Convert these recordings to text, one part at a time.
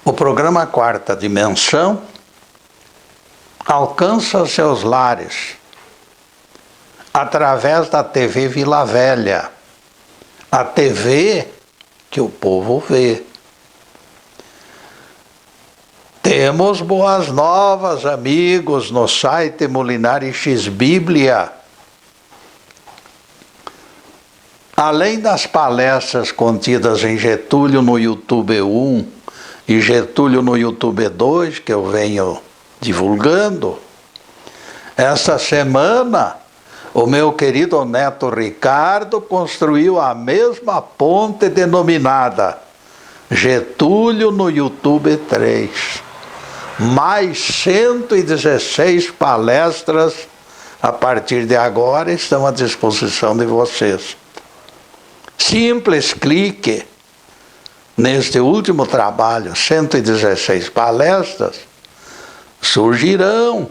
O programa Quarta Dimensão alcança seus lares através da TV Vila Velha, a TV que o povo vê. Temos boas novas, amigos, no site Molinari X Bíblia. Além das palestras contidas em Getúlio no YouTube 1 e Getúlio no YouTube 2, que eu venho divulgando, essa semana o meu querido neto Ricardo construiu a mesma ponte denominada Getúlio no YouTube 3. Mais 116 palestras a partir de agora estão à disposição de vocês. Simples clique neste último trabalho, 116 palestras, surgirão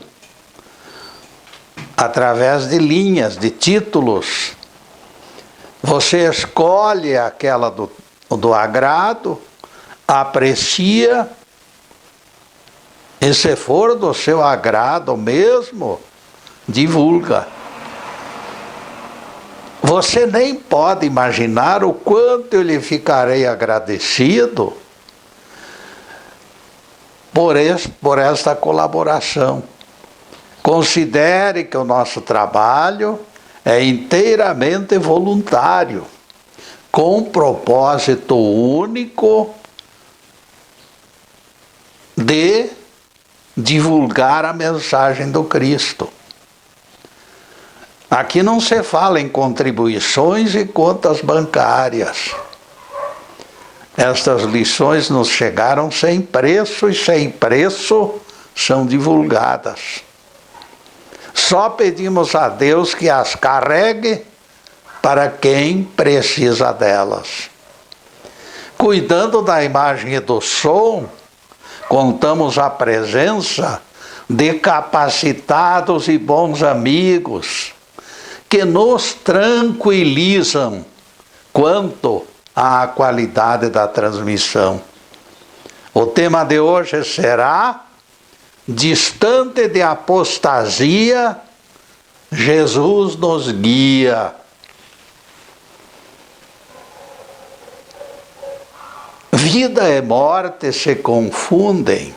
através de linhas, de títulos. Você escolhe aquela do agrado, aprecia, e se for do seu agrado mesmo, divulga. Você nem pode imaginar o quanto eu lhe ficarei agradecido por esta colaboração. Considere que o nosso trabalho é inteiramente voluntário, com propósito único de divulgar a mensagem do Cristo. Aqui não se fala em contribuições e contas bancárias. Estas lições nos chegaram sem preço e sem preço são divulgadas. Só pedimos a Deus que as carregue para quem precisa delas. Cuidando da imagem e do som, contamos a presença de capacitados e bons amigos que nos tranquilizam quanto à qualidade da transmissão. O tema de hoje será: distante de apostasia, Jesus nos guia. Vida e morte se confundem,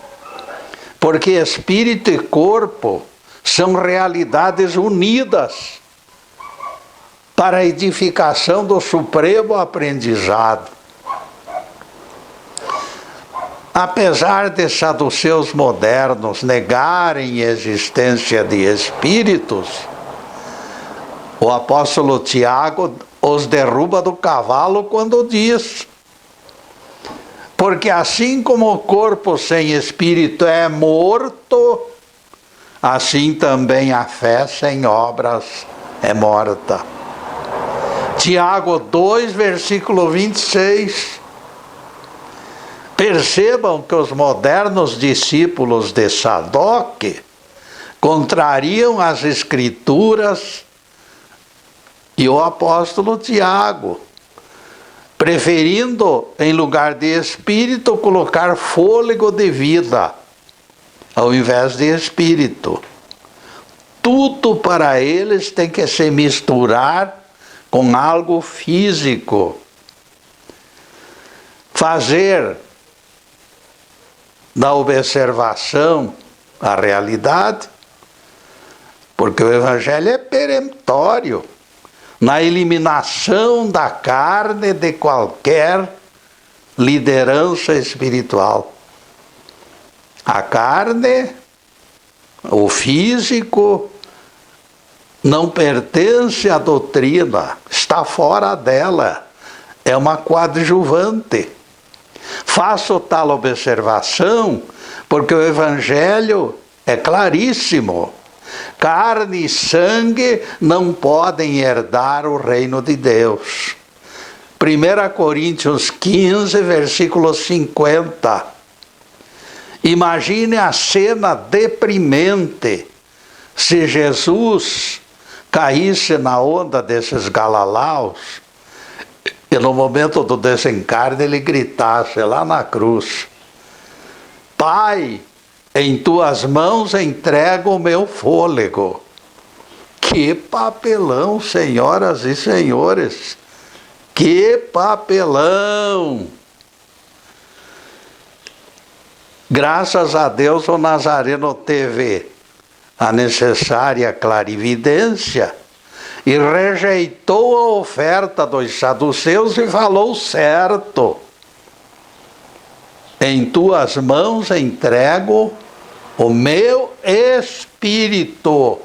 porque espírito e corpo são realidades unidas para a edificação do supremo aprendizado. Apesar de saduceus modernos negarem a existência de espíritos, o apóstolo Tiago os derruba do cavalo quando diz: porque assim como o corpo sem espírito é morto, assim também a fé sem obras é morta. Tiago 2, versículo 26. Percebam que os modernos discípulos de Sadoc contrariam as Escrituras e o apóstolo Tiago, preferindo, em lugar de espírito, colocar fôlego de vida, ao invés de espírito. Tudo para eles tem que se misturar com algo físico. Fazer da observação a realidade, porque o Evangelho é peremptório na eliminação da carne de qualquer liderança espiritual. A carne, o físico, não pertence à doutrina, está fora dela, é uma coadjuvante. Faço tal observação porque o Evangelho é claríssimo. Carne e sangue não podem herdar o reino de Deus. 1 Coríntios 15, versículo 50. Imagine a cena deprimente se Jesus caísse na onda desses galalaus e no momento do desencarne ele gritasse lá na cruz: Pai, em tuas mãos entrego o meu fôlego. Que papelão, senhoras e senhores! Que papelão! Graças a Deus o Nazareno teve a necessária clarividência e rejeitou a oferta dos saduceus e falou certo. Em tuas mãos entrego o meu espírito.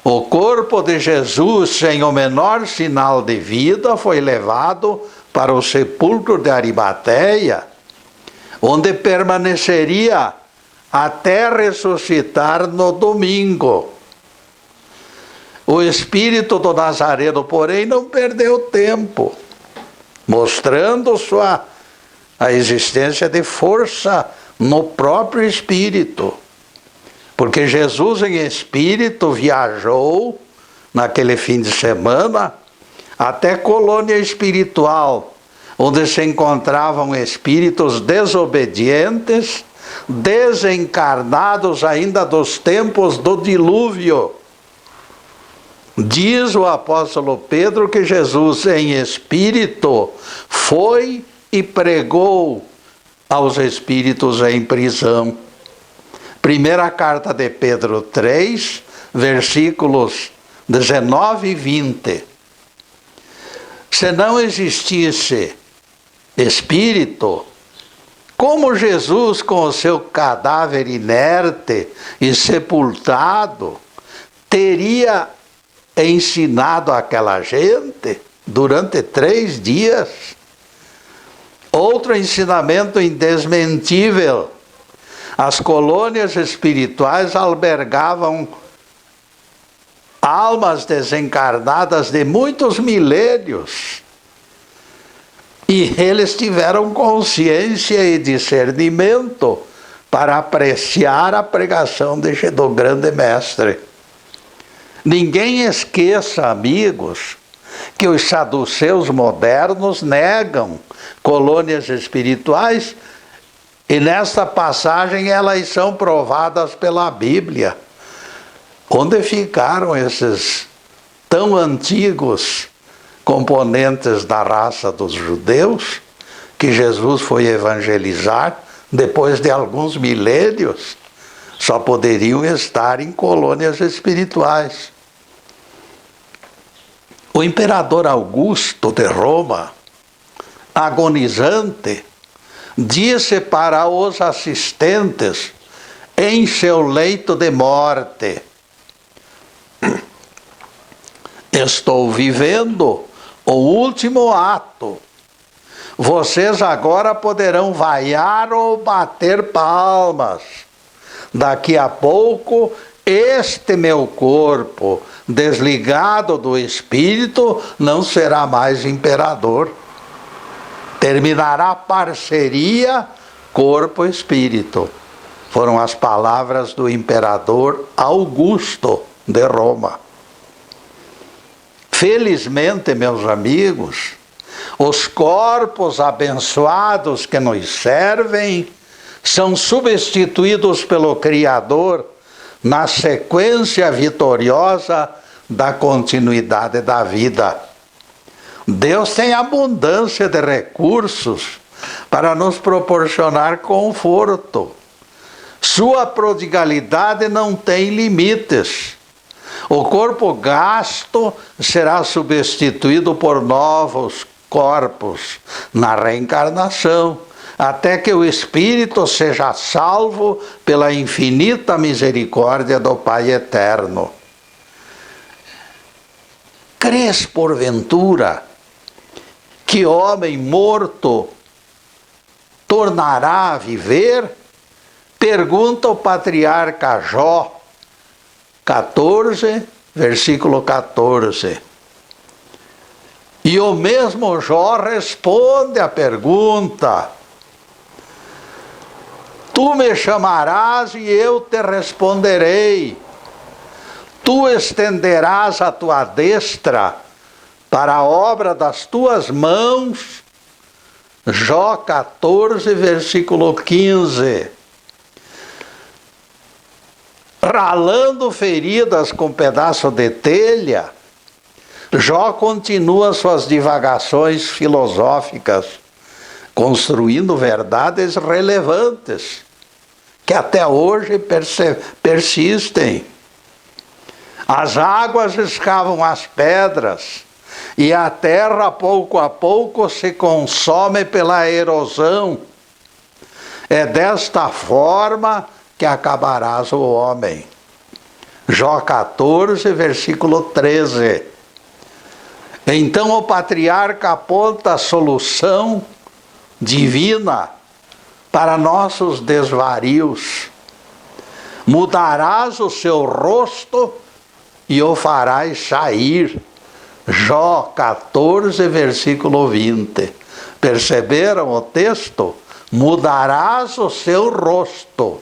O corpo de Jesus, sem o menor sinal de vida, foi levado para o sepulcro de Arimateia, onde permaneceria até ressuscitar no domingo. O espírito do Nazareno, porém, não perdeu tempo, mostrando a existência de força no próprio espírito. Porque Jesus em espírito viajou naquele fim de semana até colônia espiritual, onde se encontravam espíritos desobedientes, desencarnados ainda dos tempos do dilúvio. Diz o apóstolo Pedro que Jesus em espírito foi e pregou aos espíritos em prisão. Primeira carta de Pedro 3, versículos 19 e 20. Se não existisse espírito, como Jesus, com o seu cadáver inerte e sepultado, teria ensinado aquela gente durante 3 dias? Outro ensinamento indesmentível. As colônias espirituais albergavam almas desencarnadas de muitos milênios. E eles tiveram consciência e discernimento para apreciar a pregação do grande mestre. Ninguém esqueça, amigos, que os saduceus modernos negam colônias espirituais. E nesta passagem elas são provadas pela Bíblia. Onde ficaram esses tão antigos componentes da raça dos judeus que Jesus foi evangelizar depois de alguns milênios? Só poderiam estar em colônias espirituais. O imperador Augusto de Roma, agonizante, disse para os assistentes em seu leito de morte: estou vivendo o último ato. Vocês agora poderão vaiar ou bater palmas. Daqui a pouco, este meu corpo, desligado do espírito, não será mais imperador. Terminará a parceria corpo-espírito. Foram as palavras do imperador Augusto de Roma. Felizmente, meus amigos, os corpos abençoados que nos servem são substituídos pelo Criador na sequência vitoriosa da continuidade da vida. Deus tem abundância de recursos para nos proporcionar conforto. Sua prodigalidade não tem limites. O corpo gasto será substituído por novos corpos na reencarnação, até que o espírito seja salvo pela infinita misericórdia do Pai Eterno. Crês, porventura, que homem morto tornará a viver? Pergunta o patriarca Jó, 14, versículo 14. E o mesmo Jó responde à pergunta: tu me chamarás e eu te responderei. Tu estenderás a tua destra para a obra das tuas mãos, Jó 14, versículo 15. Ralando feridas com pedaço de telha, Jó continua suas divagações filosóficas, construindo verdades relevantes, que até hoje persistem. As águas escavam as pedras, e a terra, pouco a pouco, se consome pela erosão. É desta forma que acabarás o homem. Jó 14, versículo 13. Então o patriarca aponta a solução divina para nossos desvarios. Mudarás o seu rosto e o farás sair. Jó 14, versículo 20. Perceberam o texto? Mudarás o seu rosto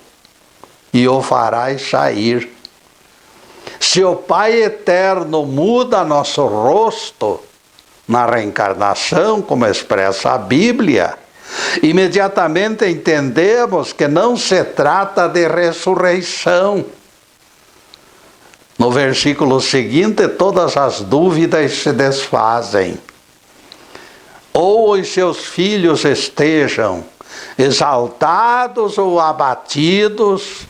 e o farás sair. Se o Pai Eterno muda nosso rosto na reencarnação, como expressa a Bíblia, imediatamente entendemos que não se trata de ressurreição. No versículo seguinte, todas as dúvidas se desfazem. Ou os seus filhos estejam exaltados ou abatidos,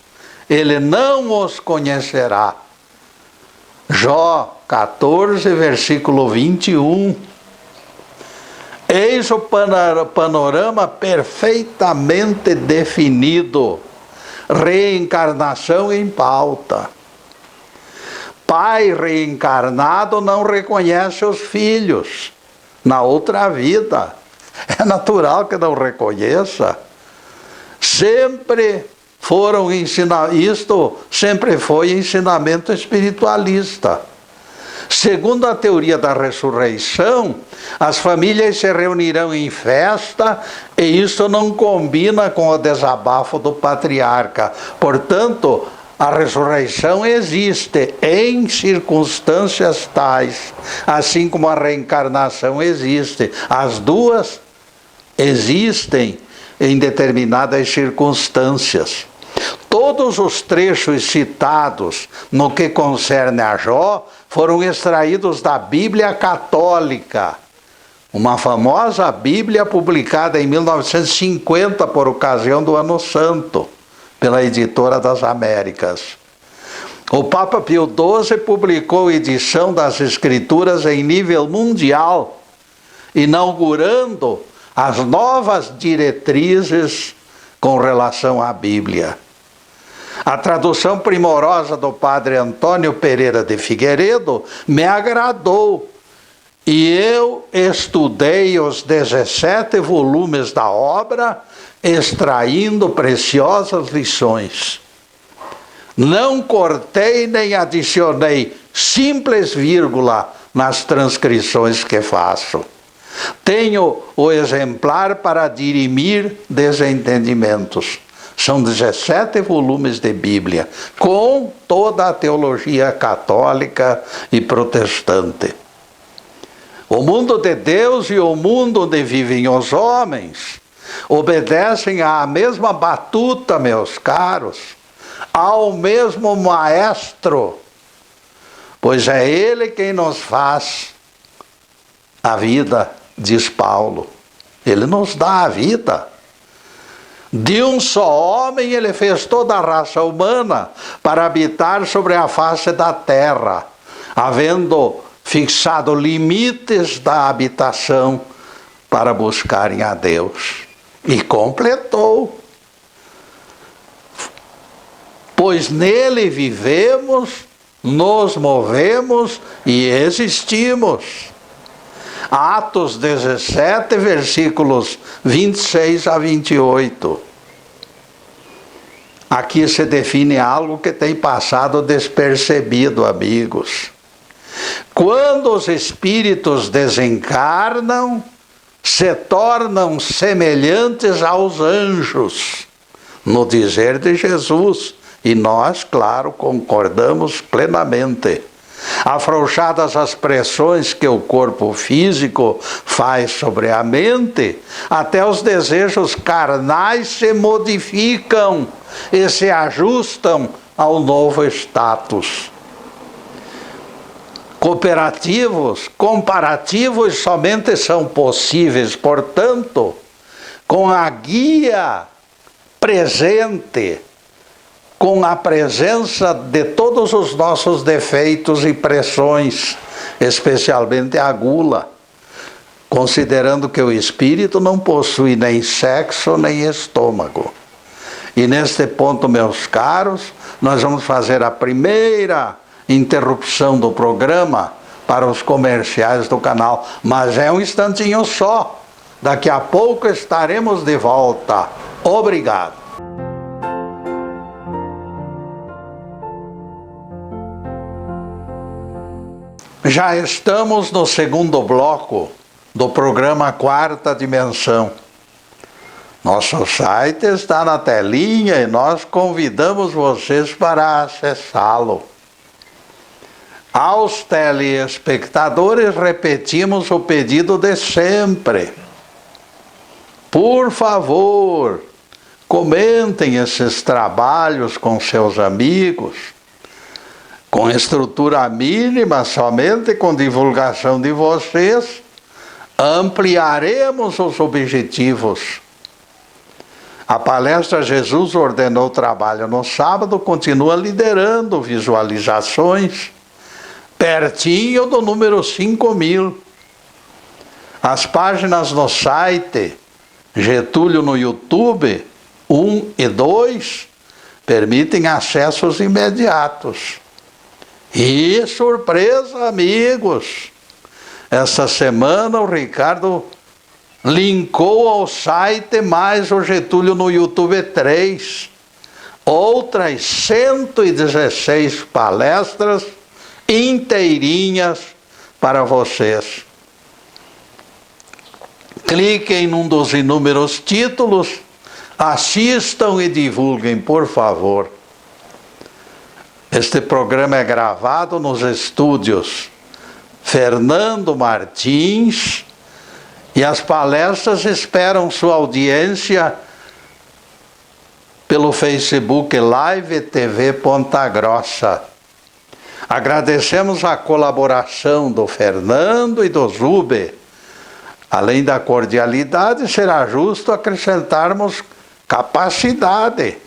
ele não os conhecerá. Jó 14, versículo 21. Eis o panorama perfeitamente definido. Reencarnação em pauta. Pai reencarnado não reconhece os filhos na outra vida. É natural que não reconheça. Sempre foram ensinados, isto sempre foi ensinamento espiritualista. Segundo a teoria da ressurreição, as famílias se reunirão em festa e isso não combina com o desabafo do patriarca. Portanto, a ressurreição existe em circunstâncias tais, assim como a reencarnação existe. As duas existem em determinadas circunstâncias. Todos os trechos citados no que concerne a Jó foram extraídos da Bíblia Católica, uma famosa Bíblia publicada em 1950 por ocasião do Ano Santo, pela Editora das Américas. O Papa Pio XII publicou edição das Escrituras em nível mundial, inaugurando as novas diretrizes com relação à Bíblia. A tradução primorosa do padre Antônio Pereira de Figueiredo me agradou e eu estudei os 17 volumes da obra, extraindo preciosas lições. Não cortei nem adicionei simples vírgula nas transcrições que faço. Tenho o exemplar para dirimir desentendimentos. São 17 volumes de Bíblia, com toda a teologia católica e protestante. O mundo de Deus e o mundo onde vivem os homens obedecem à mesma batuta, meus caros, ao mesmo maestro, pois é ele quem nos faz a vida, diz Paulo. Ele nos dá a vida. De um só homem ele fez toda a raça humana para habitar sobre a face da terra, havendo fixado limites da habitação para buscarem a Deus. E completou. Pois nele vivemos, nos movemos e existimos. Atos 17, versículos 26 a 28. Aqui se define algo que tem passado despercebido, amigos. Quando os espíritos desencarnam, se tornam semelhantes aos anjos, no dizer de Jesus. E nós, claro, concordamos plenamente. Afrouxadas as pressões que o corpo físico faz sobre a mente, até os desejos carnais se modificam e se ajustam ao novo status. Comparativos somente são possíveis, portanto, com a guia presente, com a presença de todos os nossos defeitos e pressões, especialmente a gula, considerando que o espírito não possui nem sexo nem estômago. E neste ponto, meus caros, nós vamos fazer a primeira interrupção do programa para os comerciais do canal, mas é um instantinho só. Daqui a pouco estaremos de volta. Obrigado. Já estamos no segundo bloco do programa Quarta Dimensão. Nosso site está na telinha e nós convidamos vocês para acessá-lo. Aos telespectadores repetimos o pedido de sempre. Por favor, comentem esses trabalhos com seus amigos, com estrutura mínima, somente com divulgação de vocês, ampliaremos os objetivos. A palestra Jesus Ordenou Trabalho no sábado continua liderando visualizações, pertinho do número 5.000. As páginas no site, Getúlio no YouTube, 1 e 2, permitem acessos imediatos. E surpresa, amigos! Essa semana o Ricardo linkou ao site mais o Getúlio no YouTube 3. Outras 116 palestras inteirinhas para vocês. Cliquem num dos inúmeros títulos, assistam e divulguem, por favor. Este programa é gravado nos estúdios Fernando Martins e as palestras esperam sua audiência pelo Facebook Live TV Ponta Grossa. Agradecemos a colaboração do Fernando e do Zube. Além da cordialidade, será justo acrescentarmos capacidade.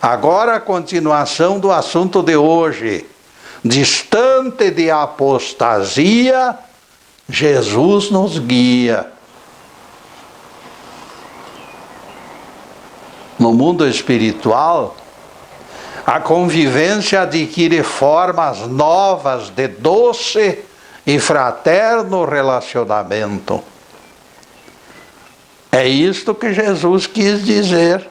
Agora a continuação do assunto de hoje. Distante de apostasia, Jesus nos guia. No mundo espiritual, a convivência adquire formas novas de doce e fraterno relacionamento. É isto que Jesus quis dizer.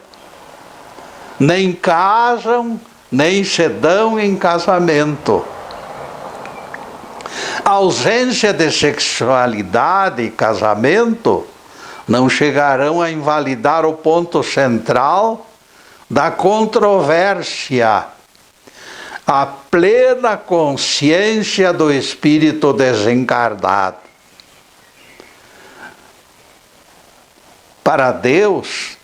Nem casam, nem se dão em casamento. A ausência de sexualidade e casamento não chegarão a invalidar o ponto central da controvérsia, a plena consciência do espírito desencarnado. Para Deus,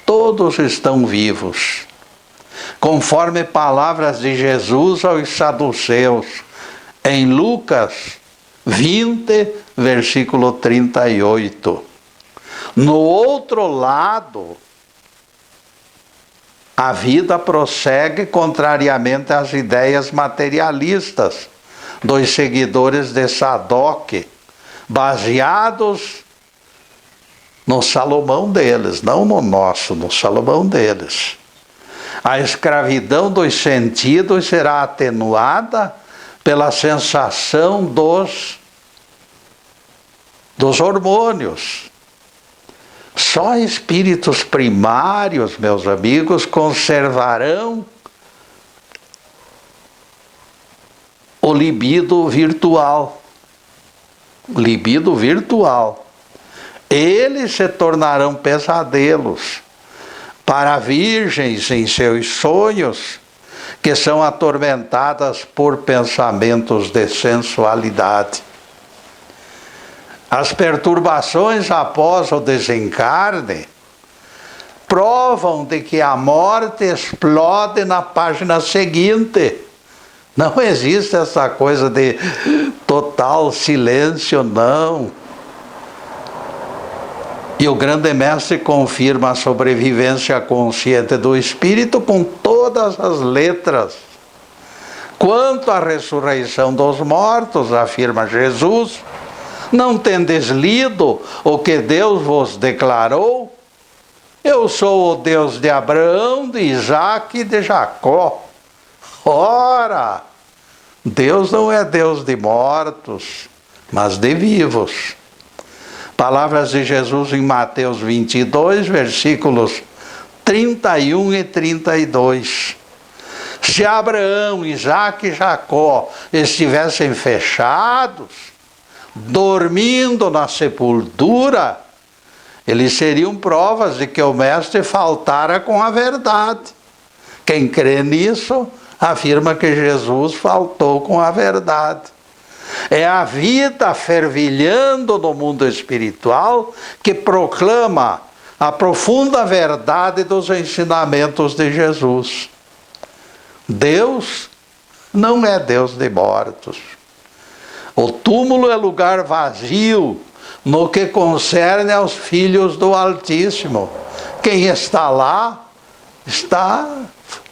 todos estão vivos, conforme palavras de Jesus aos saduceus, em Lucas 20, versículo 38. No outro lado, a vida prossegue contrariamente às ideias materialistas dos seguidores de Sadoc, baseados no Salomão deles, não no nosso, no Salomão deles. A escravidão dos sentidos será atenuada pela sensação dos hormônios. Só espíritos primários, meus amigos, conservarão o libido virtual. Libido virtual. Eles se tornarão pesadelos para virgens em seus sonhos que são atormentadas por pensamentos de sensualidade. As perturbações após o desencarne provam de que a morte explode na página seguinte. Não existe essa coisa de total silêncio, não. E o grande mestre confirma a sobrevivência consciente do espírito com todas as letras. Quanto à ressurreição dos mortos, afirma Jesus, não tendes lido o que Deus vos declarou? Eu sou o Deus de Abraão, de Isaque e de Jacó. Ora, Deus não é Deus de mortos, mas de vivos. Palavras de Jesus em Mateus 22, versículos 31 e 32. Se Abraão, Isaque e Jacó estivessem fechados, dormindo na sepultura, eles seriam provas de que o Mestre faltara com a verdade. Quem crê nisso, afirma que Jesus faltou com a verdade. É a vida fervilhando no mundo espiritual que proclama a profunda verdade dos ensinamentos de Jesus. Deus não é Deus de mortos. O túmulo é lugar vazio no que concerne aos filhos do Altíssimo. Quem está lá está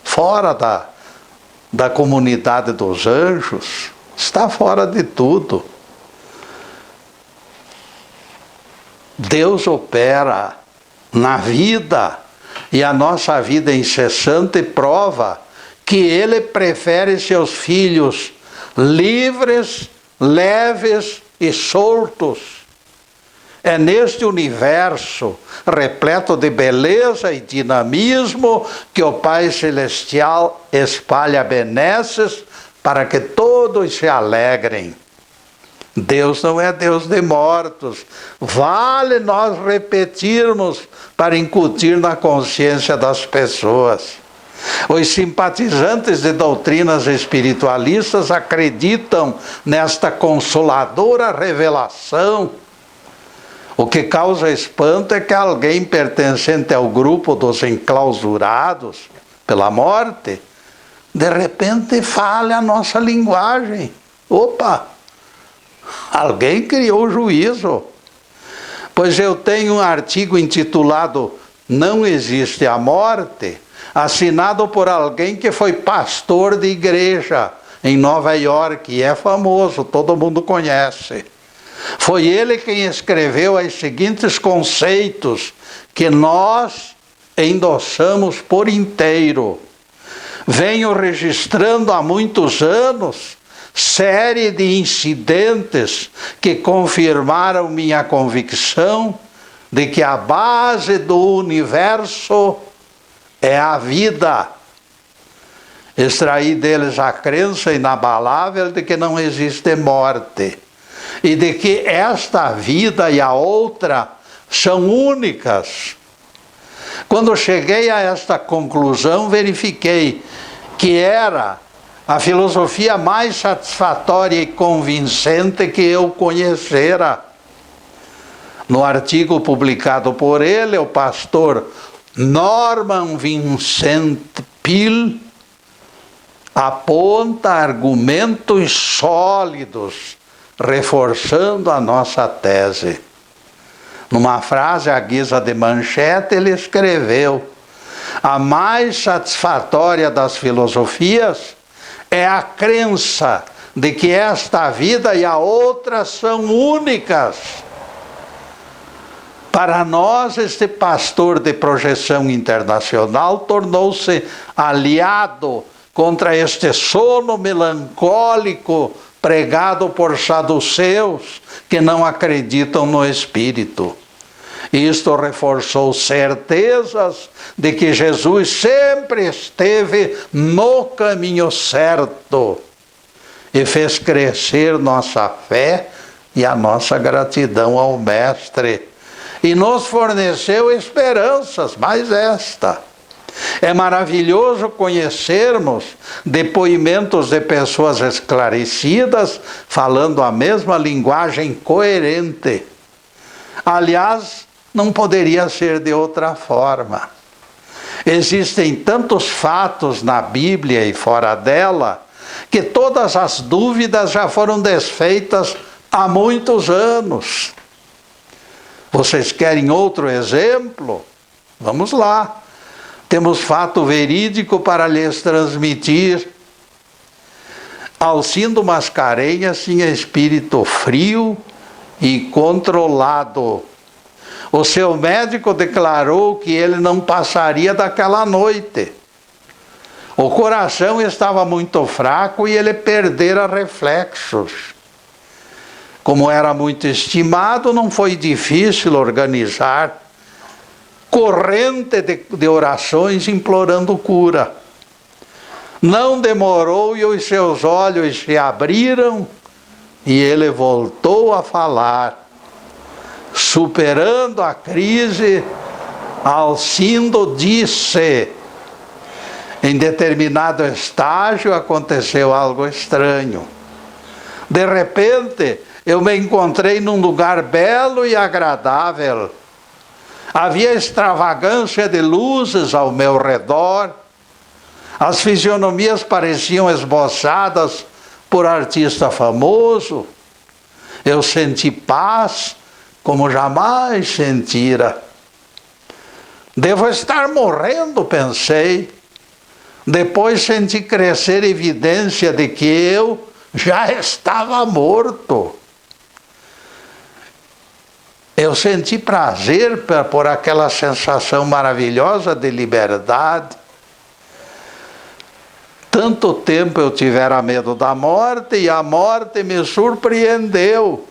fora da comunidade dos anjos, está fora de tudo. Deus opera na vida, e a nossa vida incessante prova que Ele prefere seus filhos livres, leves e soltos. É neste universo repleto de beleza e dinamismo que o Pai Celestial espalha benesses para que todos se alegrem. Deus não é Deus de mortos. Vale nós repetirmos para incutir na consciência das pessoas. Os simpatizantes de doutrinas espiritualistas acreditam nesta consoladora revelação. O que causa espanto é que alguém pertencente ao grupo dos enclausurados pela morte, de repente fale a nossa linguagem. Opa! Alguém criou o juízo. Pois eu tenho um artigo intitulado Não Existe a Morte, assinado por alguém que foi pastor de igreja em Nova York, e é famoso, todo mundo conhece. Foi ele quem escreveu os seguintes conceitos que nós endossamos por inteiro. Venho registrando há muitos anos série de incidentes que confirmaram minha convicção de que a base do universo é a vida. Extraí deles a crença inabalável de que não existe morte e de que esta vida e a outra são únicas. Quando cheguei a esta conclusão, verifiquei que era a filosofia mais satisfatória e convincente que eu conhecera. No artigo publicado por ele, o pastor Norman Vincent Peale aponta argumentos sólidos, reforçando a nossa tese. Numa frase à guisa de manchete, ele escreveu: a mais satisfatória das filosofias é a crença de que esta vida e a outra são únicas. Para nós, este pastor de projeção internacional tornou-se aliado contra este sono melancólico pregado por saduceus que não acreditam no espírito. Isto reforçou certezas de que Jesus sempre esteve no caminho certo e fez crescer nossa fé e a nossa gratidão ao Mestre. E nos forneceu esperanças, mais esta: É maravilhoso conhecermos depoimentos de pessoas esclarecidas, falando a mesma linguagem coerente. Aliás, não poderia ser de outra forma. Existem tantos fatos na Bíblia e fora dela, que todas as dúvidas já foram desfeitas há muitos anos. Vocês querem outro exemplo? Vamos lá. Temos fato verídico para lhes transmitir. Alcindo Mascarenhas tinha espírito frio e controlado. O seu médico declarou que ele não passaria daquela noite. O coração estava muito fraco e ele perdera reflexos. Como era muito estimado, não foi difícil organizar corrente de orações implorando cura. Não demorou e os seus olhos se abriram e ele voltou a falar. Superando a crise, Alcindo disse: em determinado estágio aconteceu algo estranho. De repente, eu me encontrei num lugar belo e agradável. Havia extravagância de luzes ao meu redor. As fisionomias pareciam esboçadas por artista famoso. Eu senti paz como jamais sentira. Devo estar morrendo, pensei. Depois senti crescer evidência de que eu já estava morto. Eu senti prazer por aquela sensação maravilhosa de liberdade. Tanto tempo eu tivera medo da morte e a morte me surpreendeu.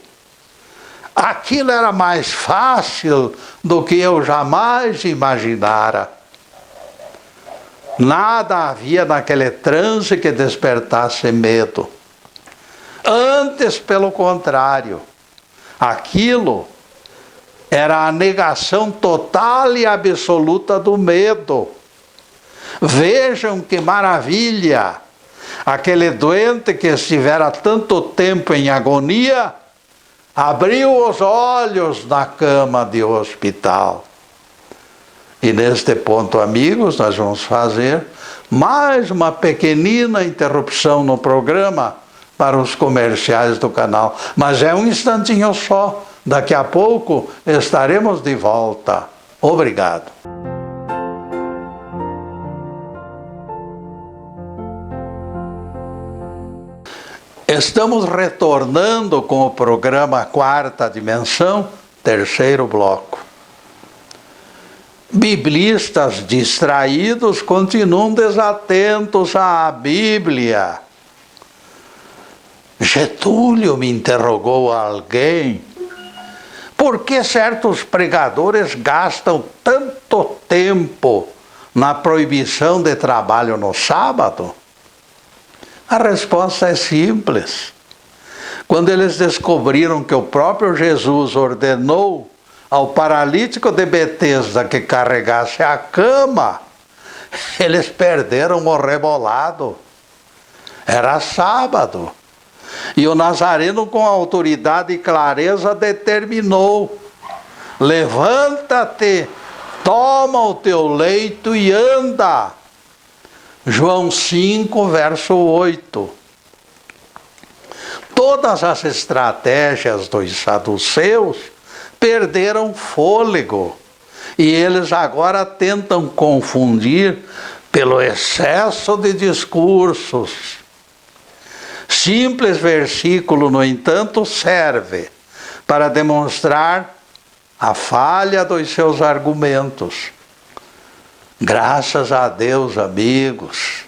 Aquilo era mais fácil do que eu jamais imaginara. Nada havia naquele transe que despertasse medo. Antes, pelo contrário, aquilo era a negação total e absoluta do medo. Vejam que maravilha! Aquele doente que estivera tanto tempo em agonia, abriu os olhos na cama de hospital. E neste ponto, amigos, nós vamos fazer mais uma pequenina interrupção no programa para os comerciais do canal. Mas é um instantinho só. Daqui a pouco estaremos de volta. Obrigado. Estamos retornando com o programa Quarta Dimensão, terceiro bloco. Biblistas distraídos continuam desatentos à Bíblia. Getúlio, me interrogou alguém, por que certos pregadores gastam tanto tempo na proibição de trabalho no sábado? A resposta é simples. Quando eles descobriram que o próprio Jesus ordenou ao paralítico de Betesda que carregasse a cama, eles perderam o rebolado. Era sábado. E o Nazareno, com autoridade e clareza, determinou: levanta-te, toma o teu leito e anda. João 5, verso 8. Todas as estratégias dos saduceus perderam fôlego. E eles agora tentam confundir pelo excesso de discursos. Simples versículo, no entanto, serve para demonstrar a falha dos seus argumentos. Graças a Deus, amigos,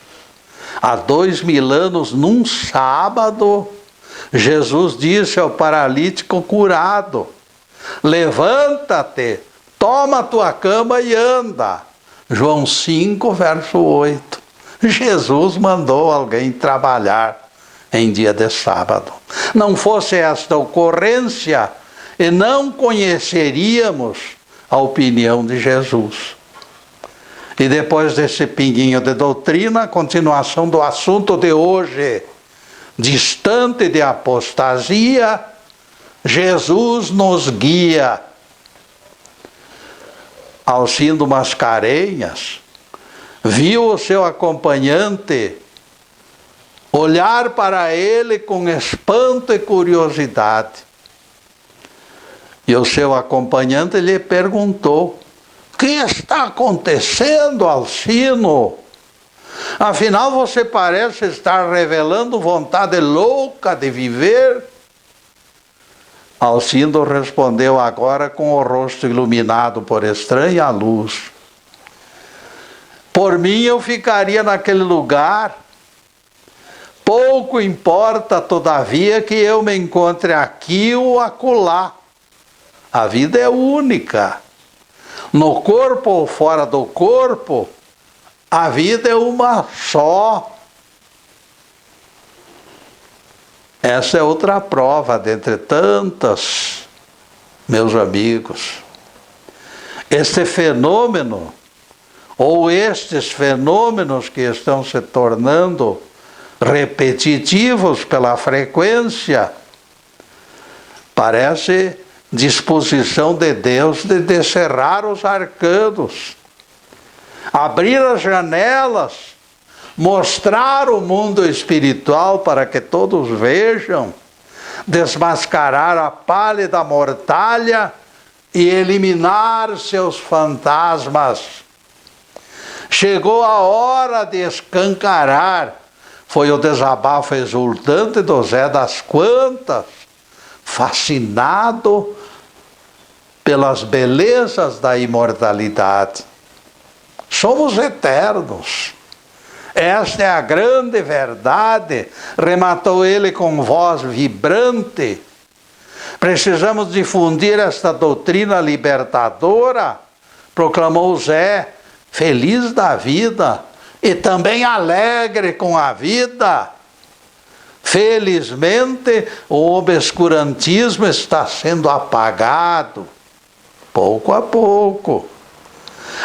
há 2000 anos, num sábado, Jesus disse ao paralítico curado: levanta-te, toma a tua cama e anda. João 5, verso 8. Jesus mandou alguém trabalhar em dia de sábado. Não fosse esta ocorrência, e não conheceríamos a opinião de Jesus. E depois desse pinguinho de doutrina, a continuação do assunto de hoje. Distante de apostasia, Jesus nos guia. Alcindo Mascarenhas viu o seu acompanhante olhar para ele com espanto e curiosidade. E o seu acompanhante lhe perguntou: o que está acontecendo, Alcino? Afinal, você parece estar revelando vontade louca de viver. Alcindo respondeu agora com o rosto iluminado por estranha luz: por mim eu ficaria naquele lugar. Pouco importa, todavia, que eu me encontre aqui ou acolá. A vida é única. No corpo ou fora do corpo, a vida é uma só. Essa é outra prova dentre tantas, meus amigos. Este fenômeno, ou estes fenômenos que estão se tornando repetitivos pela frequência, parece disposição de Deus de descerrar os arcanos, abrir as janelas, mostrar o mundo espiritual para que todos vejam, desmascarar a pálida mortalha e eliminar seus fantasmas. Chegou a hora de escancarar. Foi o desabafo exultante do Zé das Quantas, fascinado pelas belezas da imortalidade. Somos eternos. Esta é a grande verdade, rematou ele com voz vibrante. Precisamos difundir esta doutrina libertadora, proclamou Zé, feliz da vida e também alegre com a vida. Felizmente, o obscurantismo está sendo apagado, pouco a pouco.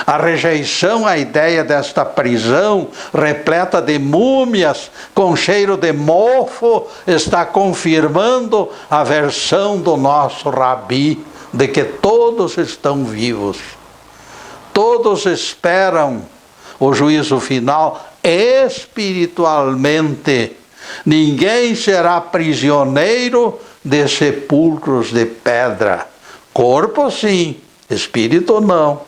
A rejeição à ideia desta prisão repleta de múmias com cheiro de mofo está confirmando a versão do nosso Rabi de que todos estão vivos. Todos esperam o juízo final espiritualmente. Ninguém será prisioneiro de sepulcros de pedra. Corpo sim, espírito não.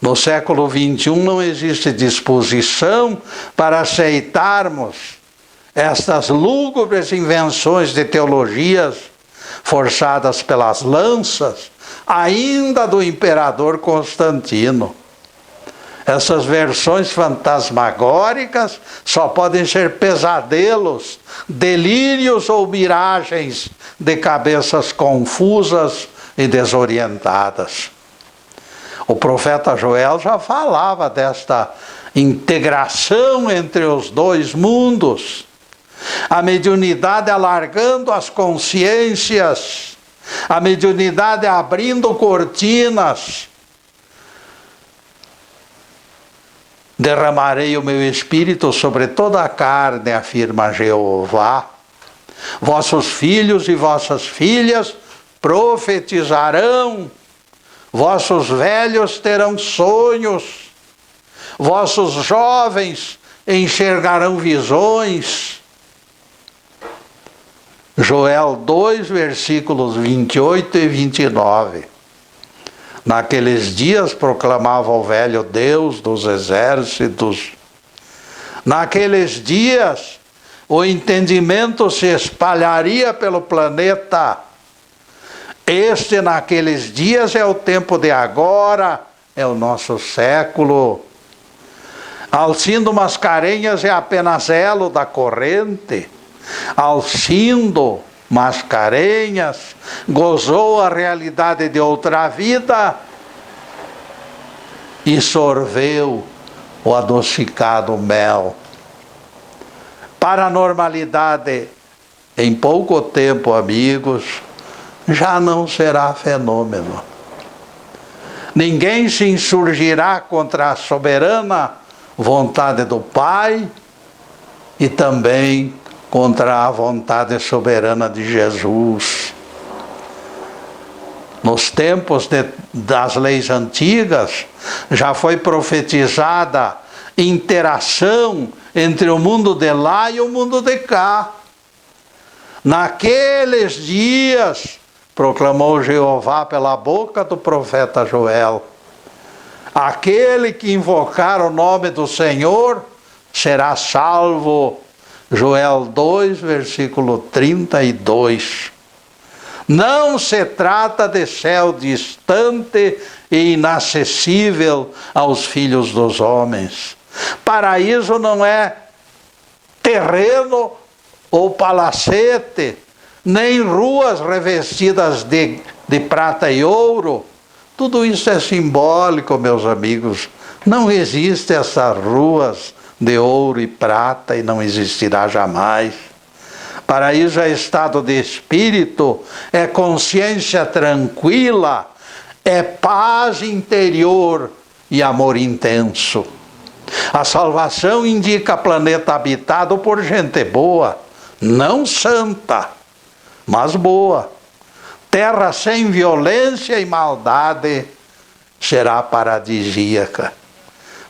No século XXI não existe disposição para aceitarmos estas lúgubres invenções de teologias forçadas pelas lanças, ainda do imperador Constantino. Essas versões fantasmagóricas só podem ser pesadelos, delírios ou miragens de cabeças confusas e desorientadas. O profeta Joel já falava desta integração entre os dois mundos, a mediunidade alargando as consciências, a mediunidade abrindo cortinas. Derramarei o meu espírito sobre toda a carne, afirma Jeová. Vossos filhos e vossas filhas profetizarão, vossos velhos terão sonhos, vossos jovens enxergarão visões. Joel 2, versículos 28 e 29. Naqueles dias proclamava o velho Deus dos exércitos. Naqueles dias o entendimento se espalharia pelo planeta. Este, naqueles dias, é o tempo de agora, é o nosso século. Alcindo Mascarenhas é apenas elo da corrente. Alcindo Mascarenhas gozou a realidade de outra vida e sorveu o adocicado mel. Paranormalidade, em pouco tempo, amigos, já não será fenômeno. Ninguém se insurgirá contra a soberana vontade do Pai e também contra a vontade soberana de Jesus. Nos tempos das leis antigas, já foi profetizada interação entre o mundo de lá e o mundo de cá. Naqueles dias, proclamou Jeová pela boca do profeta Joel, aquele que invocar o nome do Senhor será salvo. Joel 2, versículo 32. Não se trata de céu distante e inacessível aos filhos dos homens. Paraíso não é terreno ou palacete, nem ruas revestidas de prata e ouro. Tudo isso é simbólico, meus amigos. Não existe essas ruas de ouro e prata e não existirá jamais. Paraíso é estado de espírito, é consciência tranquila, é paz interior e amor intenso. A salvação indica planeta habitado por gente boa, não santa, mas boa. Terra sem violência e maldade será paradisíaca.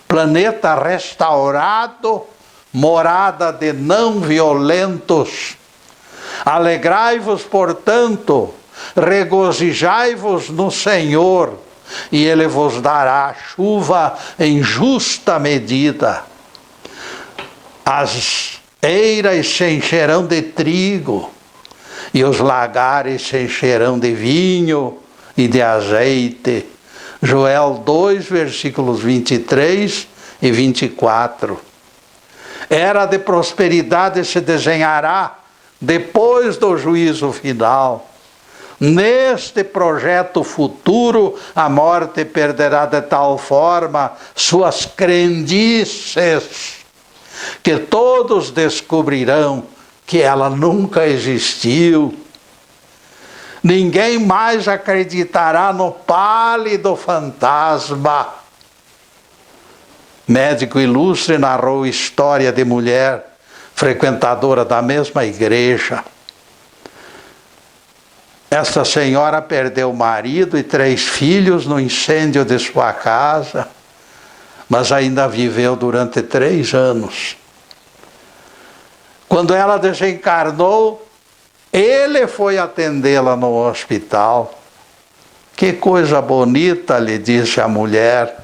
Planeta restaurado, morada de não violentos. Alegrai-vos, portanto, regozijai-vos no Senhor, e Ele vos dará chuva em justa medida. As eiras se encherão de trigo, e os lagares se encherão de vinho e de azeite. Joel 2, versículos 23 e 24. Era de prosperidade se desenhará depois do juízo final. Neste projeto futuro, a morte perderá de tal forma suas crendices que todos descobrirão que ela nunca existiu. Ninguém mais acreditará no pálido fantasma. Médico ilustre narrou história de mulher frequentadora da mesma igreja. Esta senhora perdeu o marido e 3 filhos no incêndio de sua casa, mas ainda viveu durante 3 anos. Quando ela desencarnou, ele foi atendê-la no hospital. Que coisa bonita, lhe disse a mulher,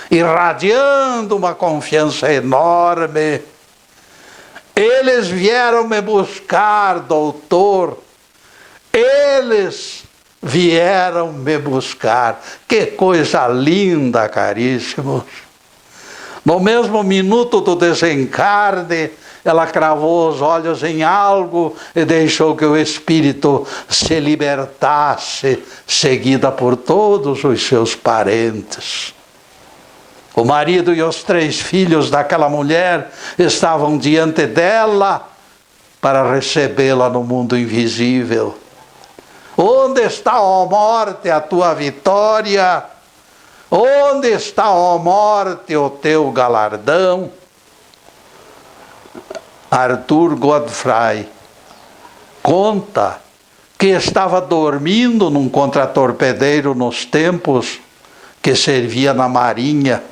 irradiando uma confiança enorme. Eles vieram me buscar, doutor. Eles vieram me buscar. Que coisa linda, caríssimos. No mesmo minuto do desencarne, ela cravou os olhos em algo e deixou que o espírito se libertasse, seguida por todos os seus parentes. O marido e os 3 filhos daquela mulher estavam diante dela para recebê-la no mundo invisível. Onde está, ó morte, a tua vitória? Onde está, ó morte, o teu galardão? Arthur Godfrey conta que estava dormindo num contratorpedeiro nos tempos que servia na marinha.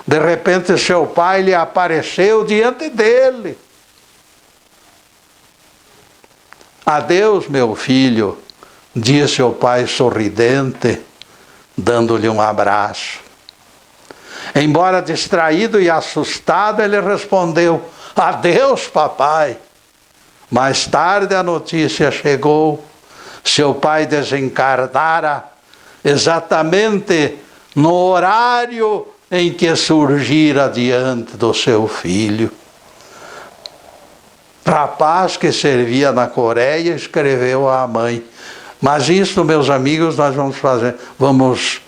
De repente seu pai lhe apareceu diante dele. Adeus, meu filho, disse o pai sorridente, dando-lhe um abraço. Embora distraído e assustado, ele respondeu: adeus, papai. Mais tarde a notícia chegou. Seu pai desencarnara exatamente no horário em que surgira diante do seu filho. Rapaz que servia na Coreia escreveu à mãe. Mas isso, meus amigos, nós vamos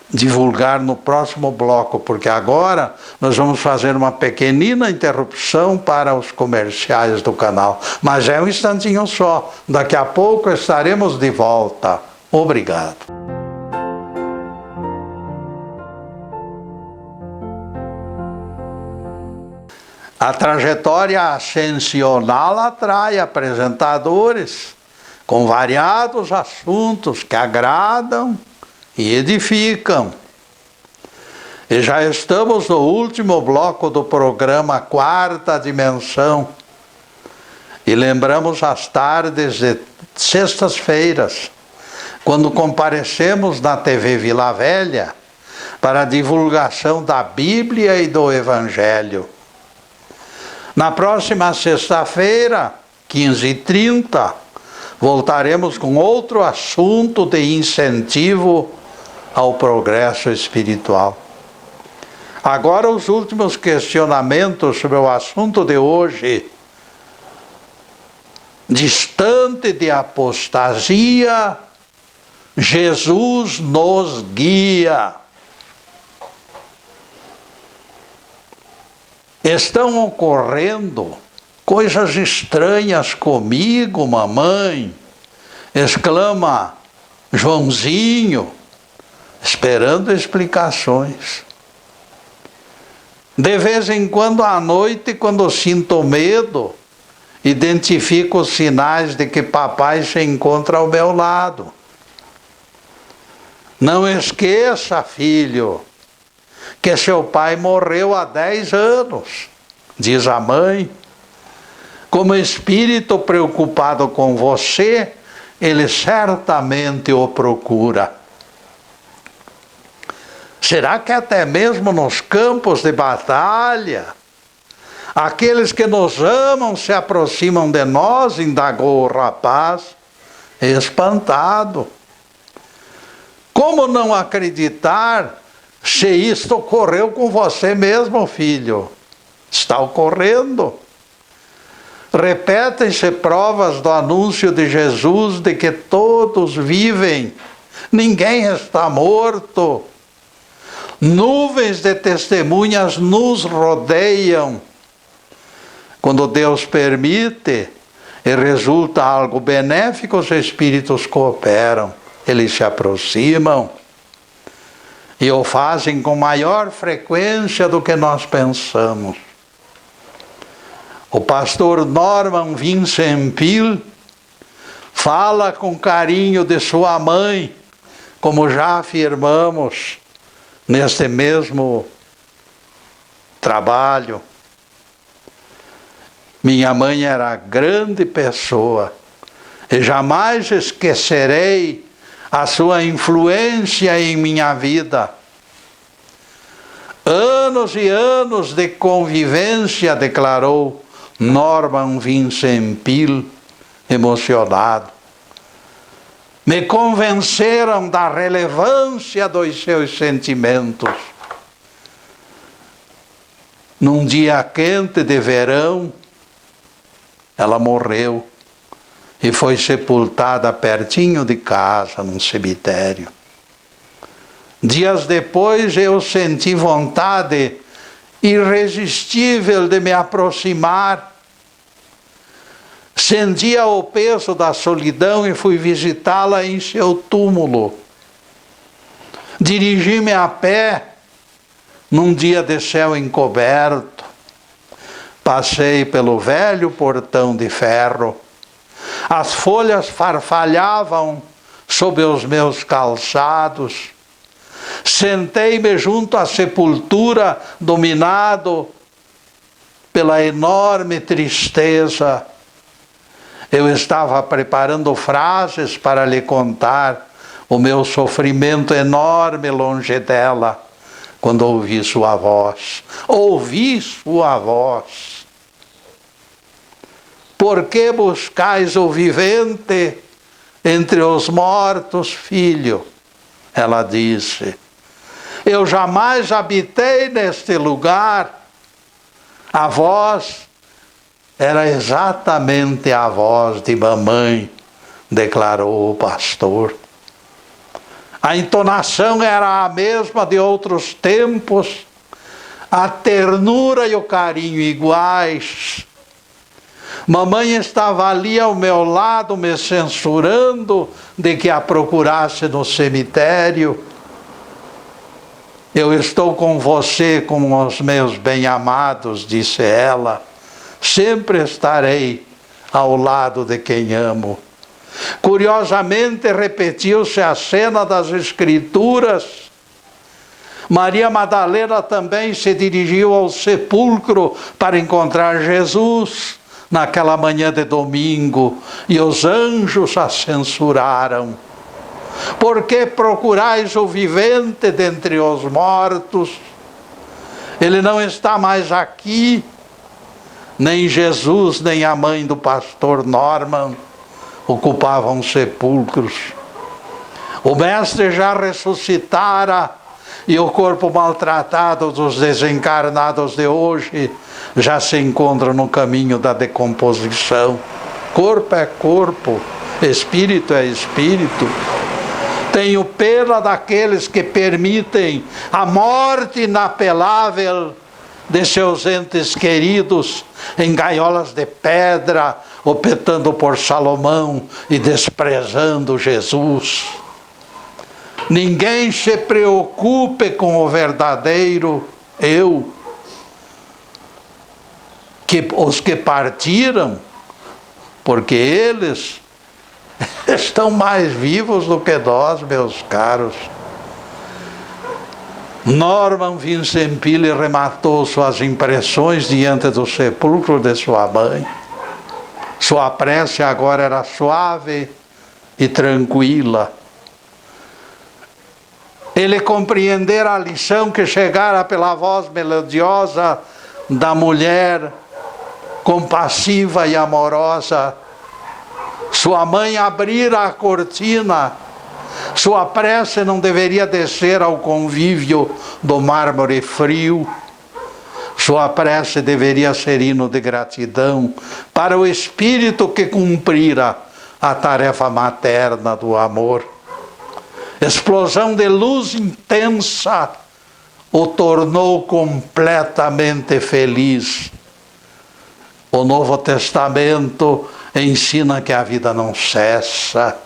divulgar no próximo bloco, porque agora nós vamos fazer uma pequenina interrupção para os comerciais do canal. Mas é um instantinho só. Daqui a pouco estaremos de volta. Obrigado. A trajetória ascensional atrai apresentadores com variados assuntos que agradam e edificam. E já estamos no último bloco do programa Quarta Dimensão. E lembramos as tardes de sextas-feiras, quando comparecemos na TV Vila Velha para a divulgação da Bíblia e do Evangelho. Na próxima sexta-feira, 15h30, voltaremos com outro assunto de incentivo ao progresso espiritual. Agora, os últimos questionamentos sobre o assunto de hoje. Distante de apostasia, Jesus nos guia. Estão ocorrendo coisas estranhas comigo, mamãe, exclama Joãozinho, esperando explicações. De vez em quando à noite, quando sinto medo, identifico os sinais de que papai se encontra ao meu lado. Não esqueça, filho, que seu pai morreu há 10 anos, diz a mãe. Como espírito preocupado com você, ele certamente o procura. Será que até mesmo nos campos de batalha, aqueles que nos amam se aproximam de nós? Indagou o rapaz, espantado. Como não acreditar se isto ocorreu com você mesmo, filho? Está ocorrendo. Repetem-se provas do anúncio de Jesus de que todos vivem, ninguém está morto. Nuvens de testemunhas nos rodeiam. Quando Deus permite e resulta algo benéfico, os espíritos cooperam, eles se aproximam e o fazem com maior frequência do que nós pensamos. O pastor Norman Vincent Peale fala com carinho de sua mãe, como já afirmamos neste mesmo trabalho. Minha mãe era grande pessoa e jamais esquecerei a sua influência em minha vida. Anos e anos de convivência, declarou Norman Vincent Peale, emocionado. Me convenceram da relevância dos seus sentimentos. Num dia quente de verão, ela morreu e foi sepultada pertinho de casa, num cemitério. Dias depois eu senti vontade irresistível de me aproximar. Sentia o peso da solidão e fui visitá-la em seu túmulo. Dirigi-me a pé num dia de céu encoberto. Passei pelo velho portão de ferro. As folhas farfalhavam sob os meus calçados. Sentei-me junto à sepultura, dominado pela enorme tristeza. Eu estava preparando frases para lhe contar o meu sofrimento enorme longe dela, quando ouvi sua voz. Ouvi sua voz. Por que buscais o vivente entre os mortos, filho? Ela disse. Eu jamais habitei neste lugar. A voz era exatamente a voz de mamãe, declarou o pastor. A entonação era a mesma de outros tempos, a ternura e o carinho iguais. Mamãe estava ali ao meu lado, me censurando de que a procurasse no cemitério. Eu estou com você, com os meus bem-amados, disse ela. Sempre estarei ao lado de quem amo. Curiosamente, repetiu-se a cena das Escrituras. Maria Madalena também se dirigiu ao sepulcro para encontrar Jesus naquela manhã de domingo, e os anjos a censuraram. Por que procurais o vivente dentre os mortos? Ele não está mais aqui. Nem Jesus, nem a mãe do pastor Norman ocupavam sepulcros. O Mestre já ressuscitara, e o corpo maltratado dos desencarnados de hoje já se encontra no caminho da decomposição. Corpo é corpo, espírito é espírito. Tenho pena daqueles que permitem a morte inapelável de seus entes queridos em gaiolas de pedra, optando por Salomão e desprezando Jesus. Ninguém se preocupe com o verdadeiro eu. Os que partiram, porque eles estão mais vivos do que nós, meus caros. Norman Vincent Peale rematou suas impressões diante do sepulcro de sua mãe. Sua prece agora era suave e tranquila. Ele compreendera a lição que chegara pela voz melodiosa da mulher compassiva e amorosa. Sua mãe abrira a cortina. Sua prece não deveria descer ao convívio do mármore frio. Sua prece deveria ser hino de gratidão para o espírito que cumprira a tarefa materna do amor. Explosão de luz intensa o tornou completamente feliz. O Novo Testamento ensina que a vida não cessa.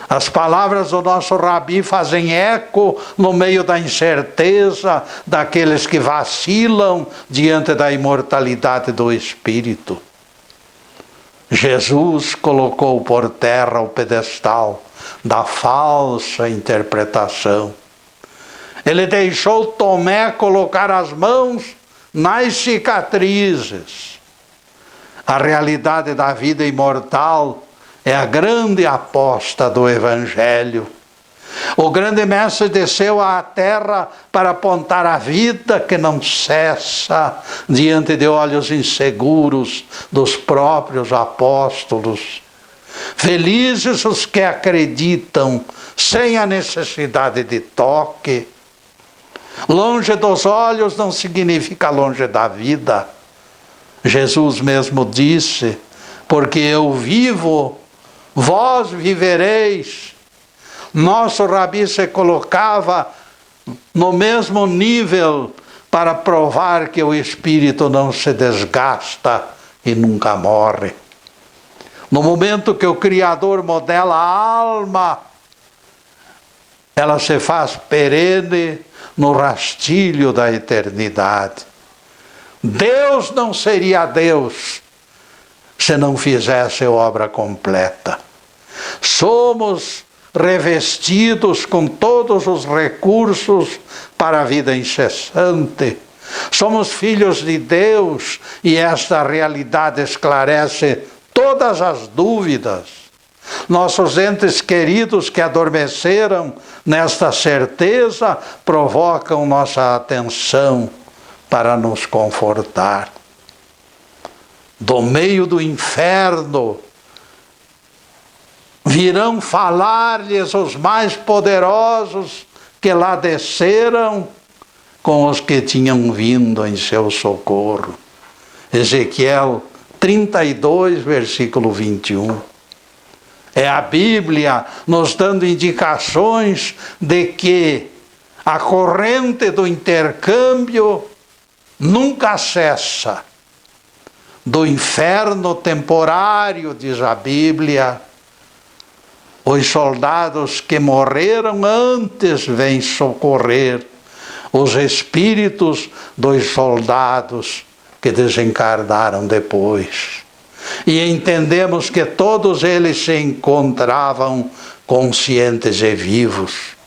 As palavras do nosso Rabi fazem eco no meio da incerteza daqueles que vacilam diante da imortalidade do Espírito. Jesus colocou por terra o pedestal da falsa interpretação. Ele deixou Tomé colocar as mãos nas cicatrizes. A realidade da vida imortal é a grande aposta do Evangelho. O grande mestre desceu à terra para apontar a vida que não cessa diante de olhos inseguros dos próprios apóstolos. Felizes os que acreditam sem a necessidade de toque. Longe dos olhos não significa longe da vida. Jesus mesmo disse: porque eu vivo, vós vivereis. Nosso Rabi se colocava no mesmo nível para provar que o espírito não se desgasta e nunca morre. No momento que o Criador modela a alma, ela se faz perene no rastilho da eternidade. Deus não seria Deus se não fizesse obra completa. Somos revestidos com todos os recursos para a vida incessante. Somos filhos de Deus e esta realidade esclarece todas as dúvidas. Nossos entes queridos que adormeceram nesta certeza provocam nossa atenção para nos confortar. Do meio do inferno virão falar-lhes os mais poderosos que lá desceram com os que tinham vindo em seu socorro. Ezequiel 32, versículo 21. É a Bíblia nos dando indicações de que a corrente do intercâmbio nunca cessa. Do inferno temporário, diz a Bíblia, os soldados que morreram antes vêm socorrer os espíritos dos soldados que desencarnaram depois. E entendemos que todos eles se encontravam conscientes e vivos.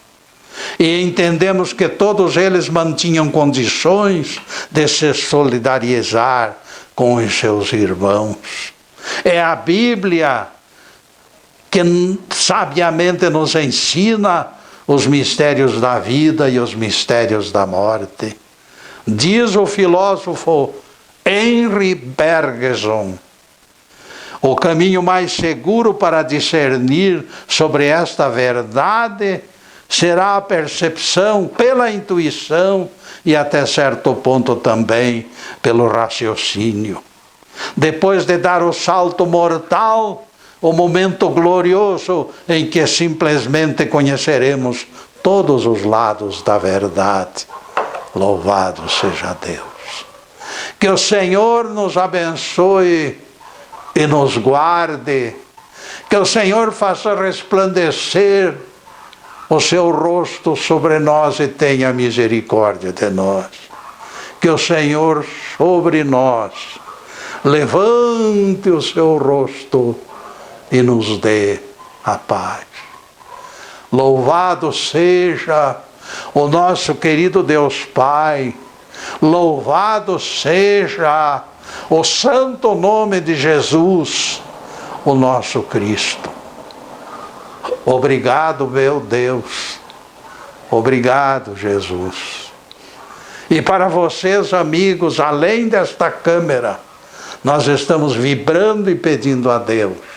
E entendemos que todos eles mantinham condições de se solidarizar com os seus irmãos. É a Bíblia que sabiamente nos ensina os mistérios da vida e os mistérios da morte. Diz o filósofo Henri Bergson: o caminho mais seguro para discernir sobre esta verdade será a percepção pela intuição e até certo ponto também pelo raciocínio. Depois de dar o salto mortal, o momento glorioso em que simplesmente conheceremos todos os lados da verdade. Louvado seja Deus. Que o Senhor nos abençoe e nos guarde. Que o Senhor faça resplandecer o seu rosto sobre nós e tenha misericórdia de nós. Que o Senhor sobre nós levante o seu rosto e nos dê a paz. Louvado seja o nosso querido Deus Pai, louvado seja o santo nome de Jesus, o nosso Cristo. Obrigado, meu Deus. Obrigado, Jesus. E para vocês, amigos, além desta câmera, nós estamos vibrando e pedindo a Deus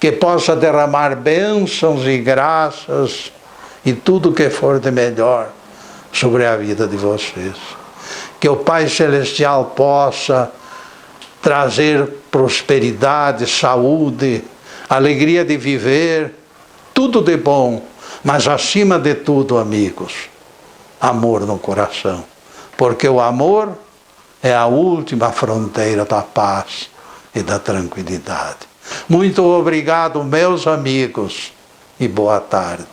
que possa derramar bênçãos e graças e tudo que for de melhor sobre a vida de vocês. Que o Pai Celestial possa trazer prosperidade, saúde, alegria de viver, tudo de bom, mas acima de tudo, amigos, amor no coração. Porque o amor é a última fronteira da paz e da tranquilidade. Muito obrigado, meus amigos, e boa tarde.